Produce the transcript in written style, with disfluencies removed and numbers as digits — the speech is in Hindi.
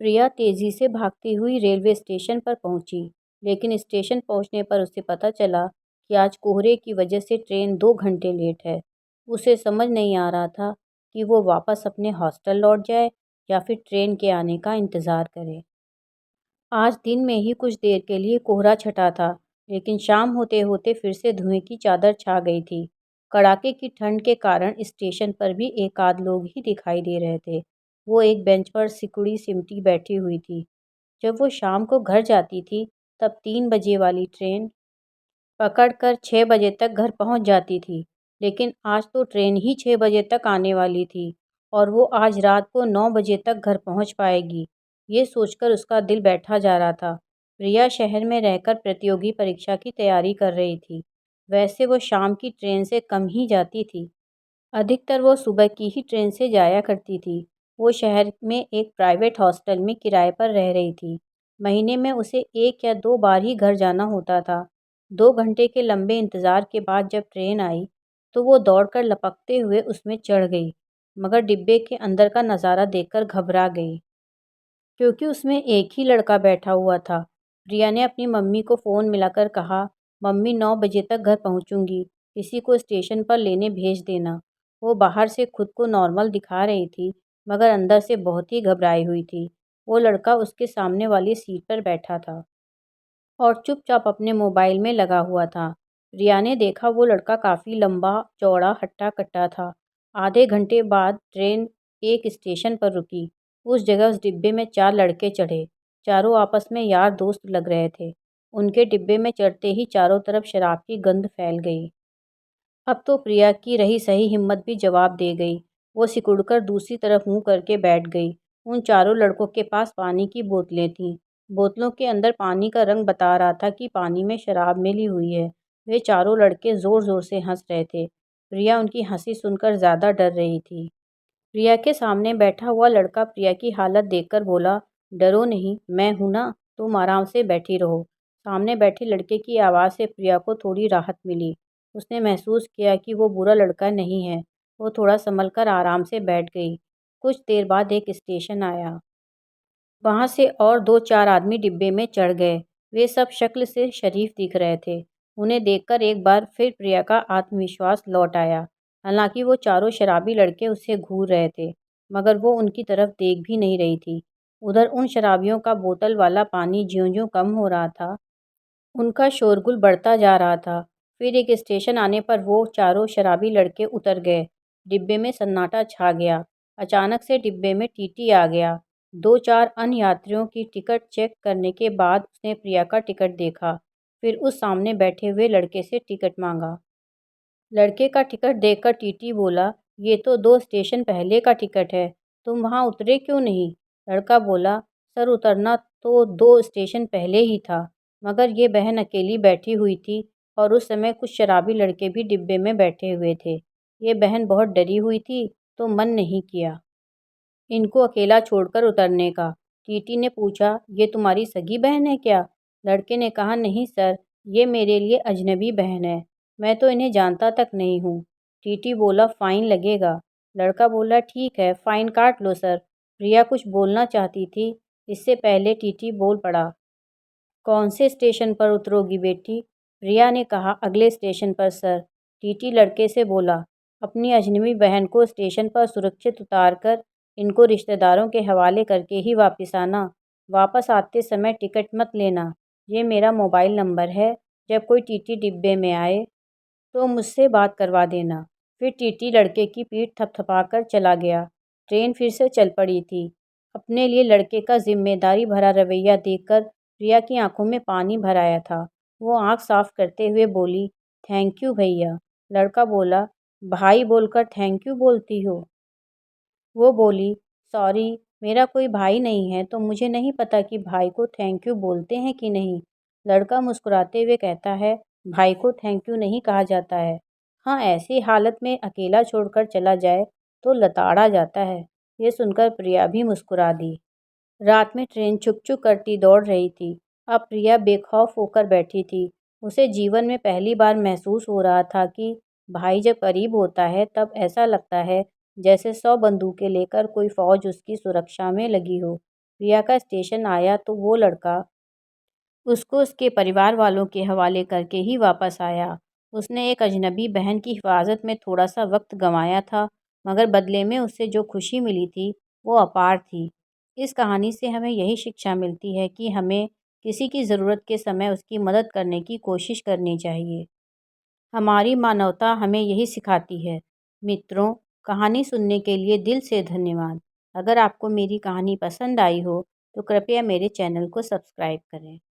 प्रिया तेजी से भागती हुई रेलवे स्टेशन पर पहुंची, लेकिन स्टेशन पहुंचने पर उसे पता चला कि आज कोहरे की वजह से ट्रेन 2 घंटे लेट है। उसे समझ नहीं आ रहा था कि वो वापस अपने हॉस्टल लौट जाए या फिर ट्रेन के आने का इंतज़ार करे। आज दिन में ही कुछ देर के लिए कोहरा छटा था, लेकिन शाम होते होते फिर से धुएं की चादर छा गई थी। कड़ाके की ठंड के कारण स्टेशन पर भी एक आध लोग ही दिखाई दे रहे थे। वो एक बेंच पर सिकुड़ी सिमटी बैठी हुई थी। जब वो शाम को घर जाती थी, तब 3 बजे वाली ट्रेन पकड़कर 6 बजे तक घर पहुंच जाती थी। लेकिन आज तो ट्रेन ही 6 बजे तक आने वाली थी और वो आज रात को 9 बजे तक घर पहुंच पाएगी। ये सोचकर उसका दिल बैठा जा रहा था। प्रिया शहर में रहकर प्रतियोगी परीक्षा की तैयारी कर रही थी। वैसे वो शाम की ट्रेन से कम ही जाती थी। अधिकतर वो सुबह की ही ट्रेन से जाया करती थी। वो शहर में एक प्राइवेट हॉस्टल में किराए पर रह रही थी। महीने में उसे 1 या 2 बार ही घर जाना होता था। 2 घंटे के लंबे इंतज़ार के बाद जब ट्रेन आई, तो वो दौड़कर लपकते हुए उसमें चढ़ गई, मगर डिब्बे के अंदर का नज़ारा देखकर घबरा गई, क्योंकि उसमें एक ही लड़का बैठा हुआ था। प्रिया ने अपनी मम्मी को फ़ोन मिलाकर कहा, मम्मी 9 बजे तक घर पहुंचूंगी, किसी को स्टेशन पर लेने भेज देना। वो बाहर से खुद को नॉर्मल दिखा रही थी, मगर अंदर से बहुत ही घबराई हुई थी। वो लड़का उसके सामने वाली सीट पर बैठा था और चुपचाप अपने मोबाइल में लगा हुआ था। रिया ने देखा वो लड़का काफ़ी लंबा, चौड़ा, हट्टा-कट्टा था। आधे घंटे बाद ट्रेन एक स्टेशन पर रुकी। उस जगह उस डिब्बे में 4 लड़के चढ़े। चारों आपस में यार दोस्त लग रहे थे। उनके डिब्बे में चढ़ते ही चारों तरफ शराब की गंध फैल गई। अब तो प्रिया की रही सही हिम्मत भी जवाब दे गई। वो सिकुड़कर दूसरी तरफ मुँह करके बैठ गई। उन चारों लड़कों के पास पानी की बोतलें थीं। बोतलों के अंदर पानी का रंग बता रहा था कि पानी में शराब मिली हुई है। वे चारों लड़के ज़ोर-ज़ोर से हँस रहे थे। प्रिया उनकी हँसी सुनकर ज़्यादा डर रही थी। प्रिया के सामने बैठा हुआ लड़का प्रिया की हालत देखकर बोला, डरो नहीं, मैं हूं ना, तुम आराम से बैठी रहो। सामने बैठे लड़के की आवाज़ से प्रिया को थोड़ी राहत मिली। उसने महसूस किया कि वो बुरा लड़का नहीं है। वो थोड़ा संभल कर आराम से बैठ गई। कुछ देर बाद एक स्टेशन आया। वहाँ से और 2-4 आदमी डिब्बे में चढ़ गए। वे सब शक्ल से शरीफ दिख रहे थे। उन्हें देखकर एक बार फिर प्रिया का आत्मविश्वास लौट आया। हालांकि वो चारों शराबी लड़के उसे घूर रहे थे, मगर वो उनकी तरफ देख भी नहीं रही थी। उधर उन शराबियों का बोतल वाला पानी ज्यों-ज्यों कम हो रहा था, उनका शोरगुल बढ़ता जा रहा था। फिर एक स्टेशन आने पर वो चारों शराबी लड़के उतर गए। डिब्बे में सन्नाटा छा गया। अचानक से डिब्बे में टीटी आ गया। 2-4 अन्य यात्रियों की टिकट चेक करने के बाद उसने प्रिया का टिकट देखा। फिर उस सामने बैठे हुए लड़के से टिकट मांगा। लड़के का टिकट देखकर टीटी बोला, ये तो 2 स्टेशन पहले का टिकट है, तुम वहाँ उतरे क्यों नहीं? लड़का बोला, सर उतरना तो 2 स्टेशन पहले ही था, मगर ये बहन अकेली बैठी हुई थी और उस समय कुछ शराबी लड़के भी डिब्बे में बैठे हुए थे। ये बहन बहुत डरी हुई थी, तो मन नहीं किया इनको अकेला छोड़कर उतरने का। टीटी ने पूछा, ये तुम्हारी सगी बहन है क्या? लड़के ने कहा, नहीं सर, ये मेरे लिए अजनबी बहन है, मैं तो इन्हें जानता तक नहीं हूँ। टीटी बोला, फाइन लगेगा। लड़का बोला, ठीक है, फाइन काट लो सर। प्रिया कुछ बोलना चाहती थी, इससे पहले टीटी बोल पड़ा, कौन से स्टेशन पर उतरोगी बेटी? प्रिया ने कहा, अगले स्टेशन पर सर। टीटी लड़के से बोला, अपनी अजनबी बहन को स्टेशन पर सुरक्षित उतारकर इनको रिश्तेदारों के हवाले करके ही वापस आना। वापस आते समय टिकट मत लेना। ये मेरा मोबाइल नंबर है। जब कोई टीटी डिब्बे में आए तो मुझसे बात करवा देना। फिर टीटी लड़के की पीठ थपथपाकर चला गया। ट्रेन फिर से चल पड़ी थी। अपने लिए लड़के का जिम्मेदारी भरा रवैया देखकर प्रिया की आंखों में पानी भर आया था। वो आंख साफ करते हुए बोली, थैंक यू भैया। लड़का बोला, भाई बोलकर थैंक यू बोलती हो? वो बोली, सॉरी, मेरा कोई भाई नहीं है तो मुझे नहीं पता कि भाई को थैंक यू बोलते हैं कि नहीं। लड़का मुस्कुराते हुए कहता है, भाई को थैंक यू नहीं कहा जाता है। हाँ, ऐसी हालत में अकेला छोड़कर चला जाए तो लताड़ा जाता है। ये सुनकर प्रिया भी मुस्कुरा दी। रात में ट्रेन चुक-चुक करती दौड़ रही थी। अब प्रिया बेखौफ होकर बैठी थी। उसे जीवन में पहली बार महसूस हो रहा था कि भाई जब करीब होता है तब ऐसा लगता है जैसे 100 बंदूकें लेकर कोई फ़ौज उसकी सुरक्षा में लगी हो। प्रिया का स्टेशन आया तो वो लड़का उसको उसके परिवार वालों के हवाले करके ही वापस आया। उसने एक अजनबी बहन की हिफाजत में थोड़ा-सा वक़्त गँवाया था, मगर बदले में उसे जो खुशी मिली थी, वो अपार थी। इस कहानी से हमें यही शिक्षा मिलती है कि हमें किसी की ज़रूरत के समय उसकी मदद करने की कोशिश करनी चाहिए। हमारी मानवता हमें यही सिखाती है। मित्रों, कहानी सुनने के लिए दिल से धन्यवाद। अगर आपको मेरी कहानी पसंद आई हो, तो कृपया मेरे चैनल को सब्सक्राइब करें।